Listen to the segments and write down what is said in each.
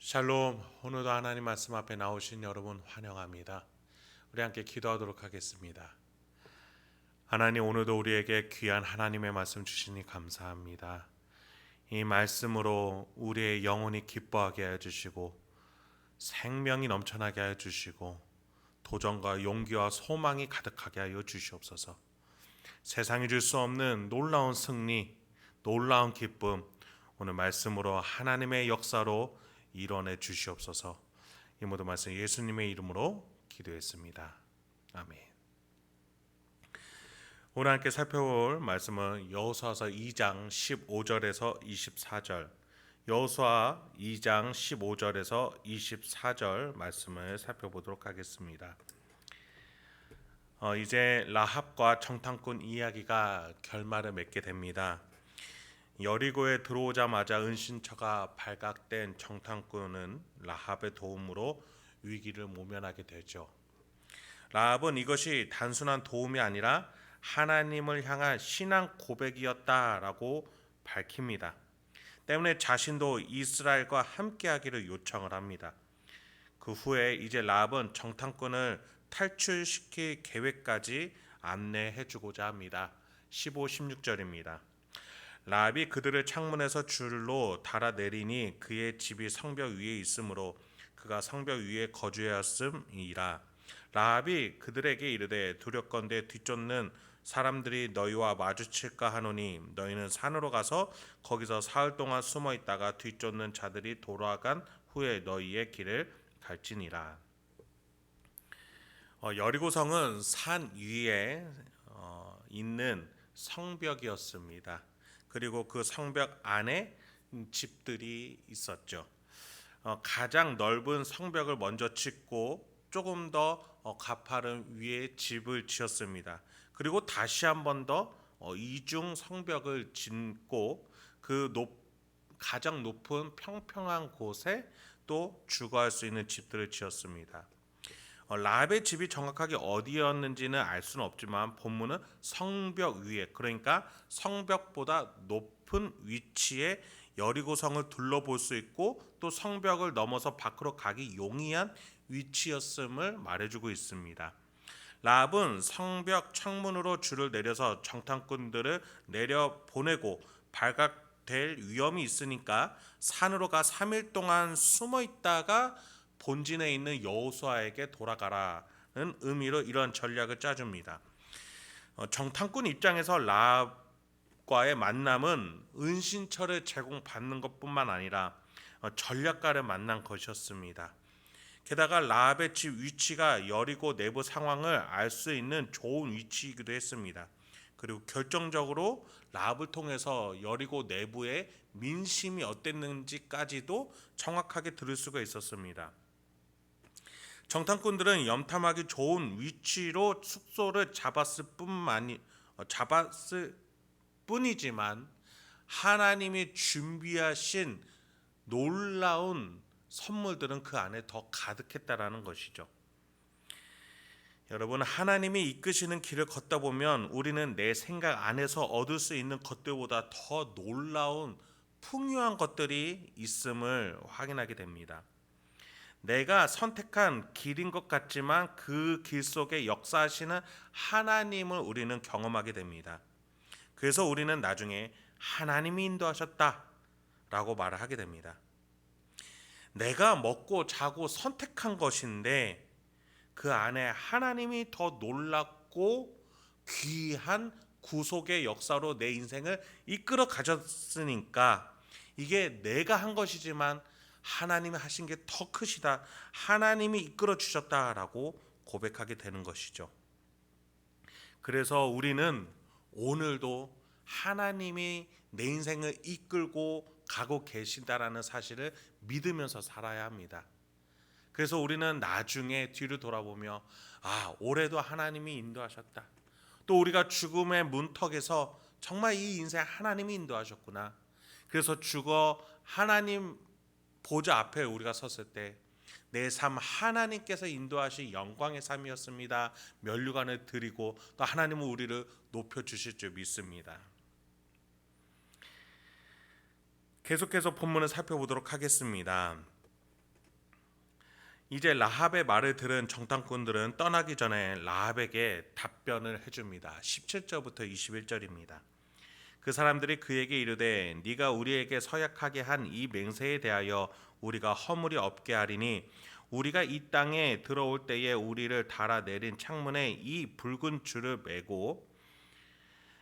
샬롬, 오늘도 하나님 말씀 앞에 나오신 여러분 환영합니다. 우리 함께 기도하도록 하겠습니다. 하나님, 오늘도 우리에게 귀한 하나님의 말씀 주시니 감사합니다. 이 말씀으로 우리의 영혼이 기뻐하게 하여 주시고 생명이 넘쳐나게 하여 주시고 도전과 용기와 소망이 가득하게 하여 주시옵소서. 세상이 줄 수 없는 놀라운 승리, 놀라운 기쁨, 오늘 말씀으로 하나님의 역사로 이뤄내 주시옵소서. 이 모든 말씀 예수님의 이름으로 기도했습니다. 아멘. 오늘 함께 살펴볼 말씀은 여호수아서 2장 15절에서 24절, 여호수아 2장 15절에서 24절 말씀을 살펴보도록 하겠습니다. 이제 라합과 정탐꾼 이야기가 결말을 맺게 됩니다. 여리고에 들어오자마자 은신처가 발각된 정탐꾼은 라합의 도움으로 위기를 모면하게 되죠. 라합은 이것이 단순한 도움이 아니라 하나님을 향한 신앙 고백이었다라고 밝힙니다. 때문에 자신도 이스라엘과 함께하기를 요청을 합니다. 그 후에 이제 라합은 정탐꾼을 탈출시킬 계획까지 안내해주고자 합니다. 15, 16절입니다. 라합이 그들을 창문에서 줄로 달아내리니 그의 집이 성벽 위에 있으므로 그가 성벽 위에 거주하였음이라. 라합이 그들에게 이르되 두렵건대 뒤쫓는 사람들이 너희와 마주칠까 하노니 너희는 산으로 가서 거기서 사흘 동안 숨어 있다가 뒤쫓는 자들이 돌아간 후에 너희의 길을 갈지니라. 여리고성은 산 위에 있는 성벽이었습니다. 그리고 그 성벽 안에 집들이 있었죠. 가장 넓은 성벽을 먼저 짓고 조금 더 가파른 위에 집을 지었습니다. 그리고 다시 한 번 더 이중 성벽을 짓고 그 가장 높은 평평한 곳에 또 주거할 수 있는 집들을 지었습니다. 라합의 집이 정확하게 어디였는지는 알 수는 없지만 본문은 성벽 위에, 그러니까 성벽보다 높은 위치에 여리고성을 둘러볼 수 있고 또 성벽을 넘어서 밖으로 가기 용이한 위치였음을 말해주고 있습니다. 라합은 성벽 창문으로 줄을 내려서 정탐꾼들을 내려보내고 발각될 위험이 있으니까 산으로 가 3일 동안 숨어 있다가 본진에 있는 여호수아에게 돌아가라는 의미로 이런 전략을 짜줍니다. 정탐꾼 입장에서 라합과의 만남은 은신처를 제공받는 것뿐만 아니라 전략가를 만난 것이었습니다. 게다가 라합의 집 위치가 여리고 내부 상황을 알 수 있는 좋은 위치이기도 했습니다. 그리고 결정적으로 라합을 통해서 여리고 내부의 민심이 어땠는지까지도 정확하게 들을 수가 있었습니다. 정탐꾼들은 염탐하기 좋은 위치로 숙소를 잡았을 뿐이지만 하나님이 준비하신 놀라운 선물들은 그 안에 더 가득했다라는 것이죠. 여러분, 하나님이 이끄시는 길을 걷다 보면 우리는 내 생각 안에서 얻을 수 있는 것들보다 더 놀라운 풍요한 것들이 있음을 확인하게 됩니다. 내가 선택한 길인 것 같지만 그 길 속에 역사하시는 하나님을 우리는 경험하게 됩니다. 그래서 우리는 나중에 하나님이 인도하셨다라고 말을 하게 됩니다. 내가 먹고 자고 선택한 것인데 그 안에 하나님이 더 놀랍고 귀한 구속의 역사로 내 인생을 이끌어 가셨으니까 이게 내가 한 것이지만 하나님이 하신 게 더 크시다, 하나님이 이끌어 주셨다라고 고백하게 되는 것이죠. 그래서 우리는 오늘도 하나님이 내 인생을 이끌고 가고 계신다라는 사실을 믿으면서 살아야 합니다. 그래서 우리는 나중에 뒤를 돌아보며 올해도 하나님이 인도하셨다, 또 우리가 죽음의 문턱에서 정말 이 인생 하나님이 인도하셨구나, 그래서 죽어 하나님 보좌 앞에 우리가 섰을 때 내 삶 하나님께서 인도하신 영광의 삶이었습니다, 면류관을 드리고 또 하나님은 우리를 높여주실 줄 믿습니다. 계속해서 본문을 살펴보도록 하겠습니다. 이제 라합의 말을 들은 정탐꾼들은 떠나기 전에 라합에게 답변을 해줍니다. 17절부터 21절입니다. 그 사람들이 그에게 이르되 네가 우리에게 서약하게 한 이 맹세에 대하여 우리가 허물이 없게 하리니 우리가 이 땅에 들어올 때에 우리를 달아내린 창문에 이 붉은 줄을 매고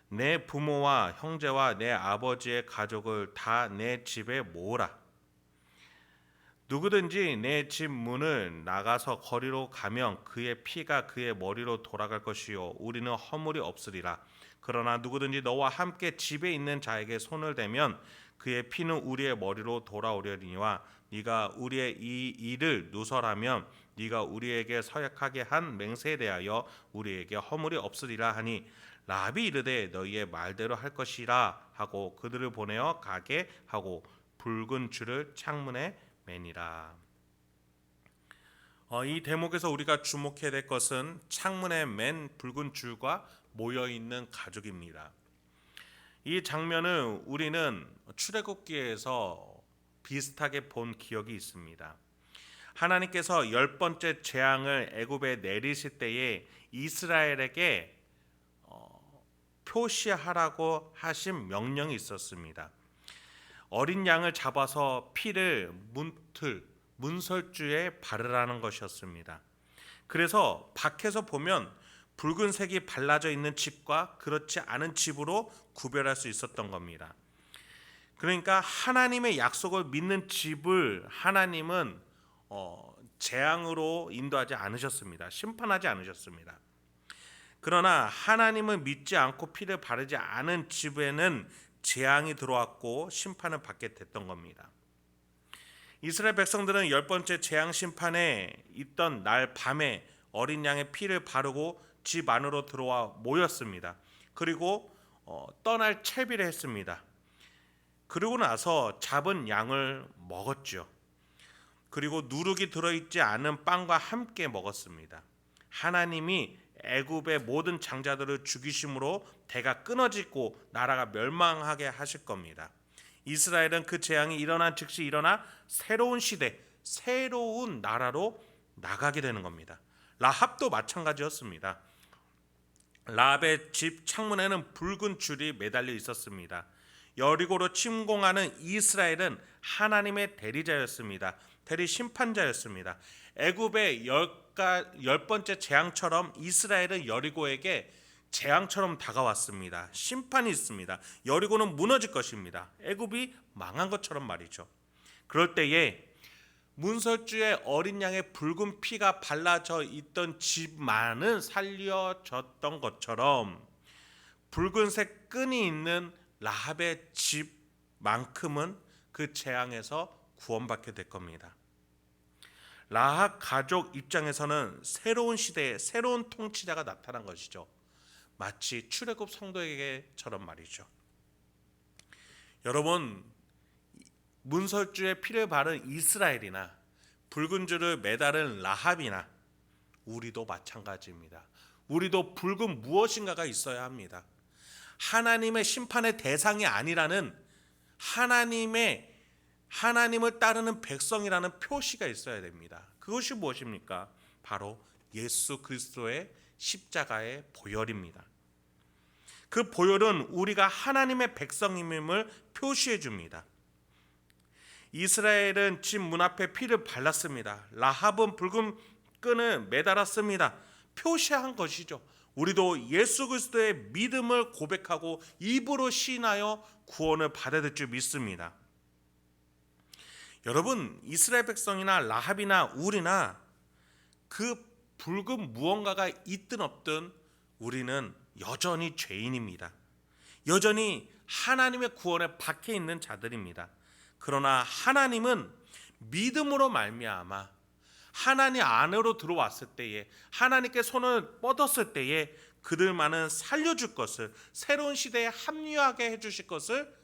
내 부모와 형제와 내 아버지의 가족을 다 내 집에 모으라. 누구든지 내 집 문을 나가서 거리로 가면 그의 피가 그의 머리로 돌아갈 것이요 우리는 허물이 없으리라. 그러나 누구든지 너와 함께 집에 있는 자에게 손을 대면 그의 피는 우리의 머리로 돌아오려니와 네가 우리의 이 일을 누설하면 네가 우리에게 서약하게 한 맹세에 대하여 우리에게 허물이 없으리라 하니 라합이 이르되 너희의 말대로 할 것이라 하고 그들을 보내어 가게 하고 붉은 줄을 창문에 매니라. 이 대목에서 우리가 주목해야 될 것은 창문에 맨 붉은 줄과 모여 있는 가족입니다. 이 장면을 우리는 출애굽기에서 비슷하게 본 기억이 있습니다. 하나님께서 10번째 재앙을 애굽에 내리실 때에 이스라엘에게 표시하라고 하신 명령이 있었습니다. 어린 양을 잡아서 피를 문설주에 바르라는 것이었습니다. 그래서 밖에서 보면 붉은색이 발라져 있는 집과 그렇지 않은 집으로 구별할 수 있었던 겁니다. 그러니까 하나님의 약속을 믿는 집을 하나님은 재앙으로 인도하지 않으셨습니다. 심판하지 않으셨습니다. 그러나 하나님을 믿지 않고 피를 바르지 않은 집에는 재앙이 들어왔고 심판을 받게 됐던 겁니다. 이스라엘 백성들은 10번째 재앙 심판에 있던 날 밤에 어린 양의 피를 바르고 집 안으로 들어와 모였습니다. 그리고 떠날 채비를 했습니다. 그러고 나서 잡은 양을 먹었죠. 그리고 누룩이 들어있지 않은 빵과 함께 먹었습니다. 하나님이 애굽의 모든 장자들을 죽이심으로 대가 끊어지고 나라가 멸망하게 하실 겁니다. 이스라엘은 그 재앙이 일어난 즉시 일어나 새로운 시대, 새로운 나라로 나가게 되는 겁니다. 라합도 마찬가지였습니다. 라합의 집 창문에는 붉은 줄이 매달려 있었습니다. 여리고로 침공하는 이스라엘은 하나님의 대리자였습니다. 대리 심판자였습니다. 애굽의 10번째 재앙처럼 이스라엘은 여리고에게 재앙처럼 다가왔습니다. 심판이 있습니다. 여리고는 무너질 것입니다. 애굽이 망한 것처럼 말이죠. 그럴 때에 문설주에 어린 양의 붉은 피가 발라져 있던 집만은 살려졌던 것처럼 붉은색 끈이 있는 라합의 집만큼은 그 재앙에서 구원받게 될 겁니다. 라합 가족 입장에서는 새로운 시대에 새로운 통치자가 나타난 것이죠. 마치 출애굽 성도에게처럼 말이죠. 여러분, 문설주에 피를 바른 이스라엘이나 붉은 줄을 매달은 라합이나 우리도 마찬가지입니다. 우리도 붉은 무엇인가가 있어야 합니다. 하나님의 심판의 대상이 아니라는 하나님을 따르는 백성이라는 표시가 있어야 됩니다. 그것이 무엇입니까? 바로 예수 그리스도의 십자가의 보혈입니다. 그 보혈은 우리가 하나님의 백성임을 표시해 줍니다. 이스라엘은 집 문 앞에 피를 발랐습니다. 라합은 붉은 끈을 매달았습니다. 표시한 것이죠. 우리도 예수 그리스도의 믿음을 고백하고 입으로 시인하여 구원을 받아야 될 줄 믿습니다. 여러분, 이스라엘 백성이나 라합이나 우리나 그 붉은 무언가가 있든 없든 우리는 여전히 죄인입니다. 여전히 하나님의 구원에 박해 있는 자들입니다. 그러나 하나님은 믿음으로 말미암아 하나님 안으로 들어왔을 때에 하나님께 손을 뻗었을 때에 그들만은 살려줄 것을 새로운 시대에 합류하게 해주실 것을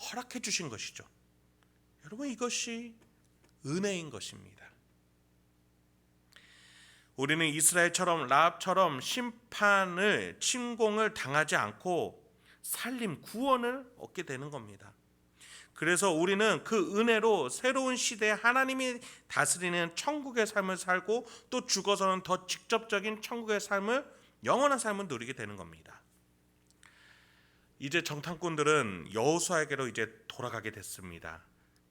허락해 주신 것이죠. 여러분, 이것이 은혜인 것입니다. 우리는 이스라엘처럼 라합처럼 침공을 당하지 않고 살림, 구원을 얻게 되는 겁니다. 그래서 우리는 그 은혜로 새로운 시대에 하나님이 다스리는 천국의 삶을 살고 또 죽어서는 더 직접적인 천국의 삶을, 영원한 삶을 누리게 되는 겁니다. 이제 정탐꾼들은 여호수아에게로 이제 돌아가게 됐습니다.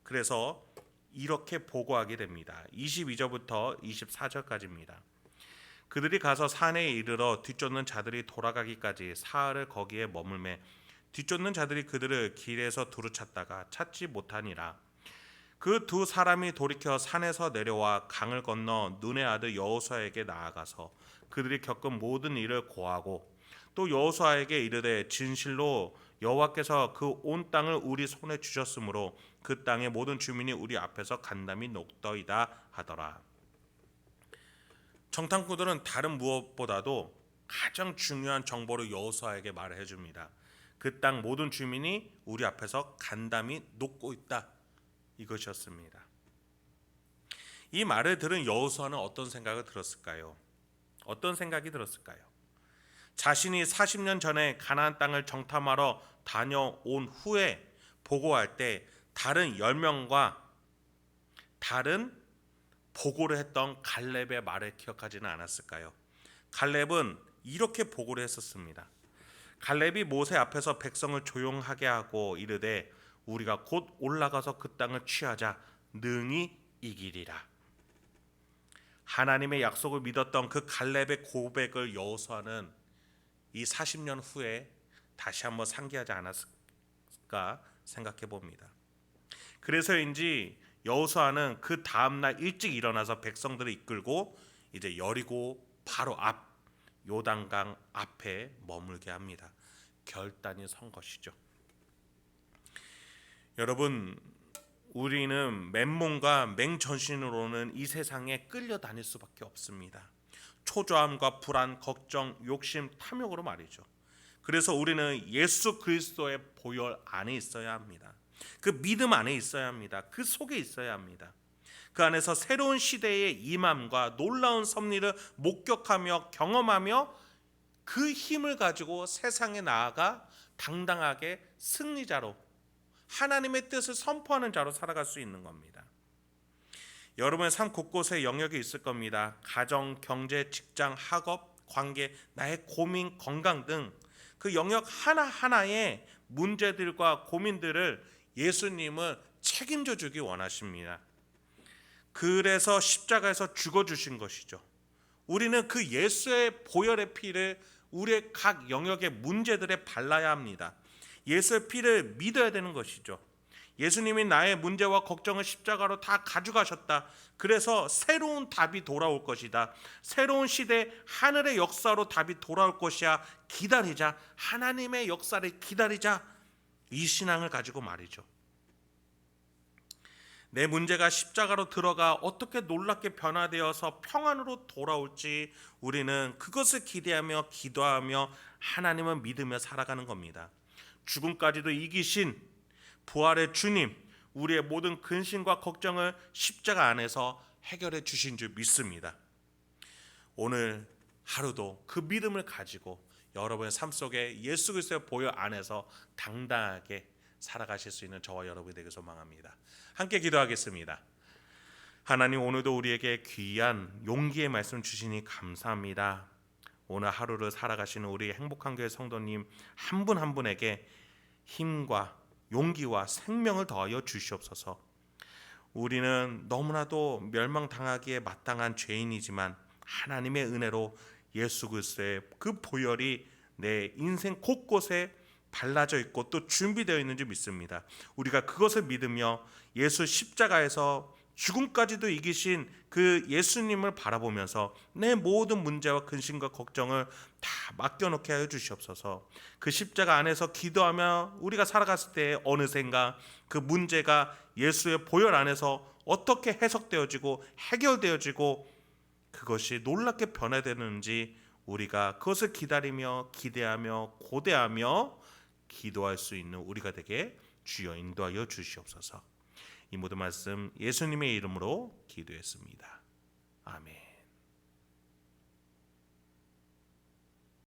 그래서 이렇게 보고하게 됩니다. 22절부터 24절까지입니다. 그들이 가서 산에 이르러 뒤쫓는 자들이 돌아가기까지 사흘을 거기에 머물매 뒤쫓는 자들이 그들을 길에서 두루 찾다가 찾지 못하니라. 그 두 사람이 돌이켜 산에서 내려와 강을 건너 눈의 아들 여호수아에게 나아가서 그들이 겪은 모든 일을 고하고 또 여호수아에게 이르되 진실로 여호와께서 그 온 땅을 우리 손에 주셨으므로 그 땅의 모든 주민이 우리 앞에서 간담이 녹더이다 하더라. 정탐꾼들은 다른 무엇보다도 가장 중요한 정보를 여호수아에게 말을 해줍니다. 그 땅 모든 주민이 우리 앞에서 간담이 녹고 있다, 이것이었습니다. 이 말을 들은 여호수아는 어떤 생각을 들었을까요? 어떤 생각이 들었을까요? 자신이 40년 전에 가나안 땅을 정탐하러 다녀온 후에 보고할 때 다른 10명과 다른 보고를 했던 갈렙의 말을 기억하지는 않았을까요? 갈렙은 이렇게 보고를 했었습니다. 갈렙이 모세 앞에서 백성을 조용하게 하고 이르되 우리가 곧 올라가서 그 땅을 취하자 능히 이기리라. 하나님의 약속을 믿었던 그 갈렙의 고백을 여호수아는 이 40년 후에 다시 한번 상기하지 않았을까 생각해 봅니다. 그래서인지 여호수아는 그 다음날 일찍 일어나서 백성들을 이끌고 이제 여리고 바로 앞 요단강 앞에 머물게 합니다. 결단이 선 것이죠. 여러분, 우리는 맨몸과 맹전신으로는 이 세상에 끌려다닐 수밖에 없습니다. 초조함과 불안, 걱정, 욕심, 탐욕으로 말이죠. 그래서 우리는 예수 그리스도의 보혈 안에 있어야 합니다. 그 믿음 안에 있어야 합니다. 그 속에 있어야 합니다. 그 안에서 새로운 시대의 임함과 놀라운 섭리를 목격하며 경험하며 그 힘을 가지고 세상에 나아가 당당하게 승리자로, 하나님의 뜻을 선포하는 자로 살아갈 수 있는 겁니다. 여러분의 삶 곳곳에 영역이 있을 겁니다. 가정, 경제, 직장, 학업, 관계, 나의 고민, 건강 등 그 영역 하나하나의 문제들과 고민들을 예수님은 책임져 주기 원하십니다. 그래서 십자가에서 죽어주신 것이죠. 우리는 그 예수의 보혈의 피를 우리의 각 영역의 문제들에 발라야 합니다. 예수의 피를 믿어야 되는 것이죠. 예수님이 나의 문제와 걱정을 십자가로 다 가져가셨다. 그래서 새로운 답이 돌아올 것이다. 새로운 시대 하늘의 역사로 답이 돌아올 것이야. 기다리자. 하나님의 역사를 기다리자. 이 신앙을 가지고 말이죠. 내 문제가 십자가로 들어가 어떻게 놀랍게 변화되어서 평안으로 돌아올지 우리는 그것을 기대하며 기도하며 하나님을 믿으며 살아가는 겁니다. 죽음까지도 이기신 부활의 주님, 우리의 모든 근심과 걱정을 십자가 안에서 해결해 주신 줄 믿습니다. 오늘 하루도 그 믿음을 가지고 여러분의 삶 속에 예수 그리스도의 보혈 안에서 당당하게 살아가실 수 있는 저와 여러분이 되길 소망합니다. 함께 기도하겠습니다. 하나님, 오늘도 우리에게 귀한 용기의 말씀 주시니 감사합니다. 오늘 하루를 살아가시는 우리 행복한 교회 성도님 한 분 한 분에게 힘과 용기와 생명을 더하여 주시옵소서. 우리는 너무나도 멸망당하기에 마땅한 죄인이지만 하나님의 은혜로 예수 그리스도의 그 보혈이 내 인생 곳곳에 발라져 있고 또 준비되어 있는 줄 믿습니다. 우리가 그것을 믿으며 예수 십자가에서 죽음까지도 이기신 그 예수님을 바라보면서 내 모든 문제와 근심과 걱정을 다 맡겨놓게 하여 주시옵소서. 그 십자가 안에서 기도하며 우리가 살아갔을 때 어느샌가 그 문제가 예수의 보혈 안에서 어떻게 해석되어지고 해결되어지고 그것이 놀랍게 변화되는지 우리가 그것을 기다리며 기대하며 고대하며 기도할 수 있는 우리가 되게 주여 인도하여 주시옵소서. 이 모든 말씀 예수님의 이름으로 기도했습니다. 아멘.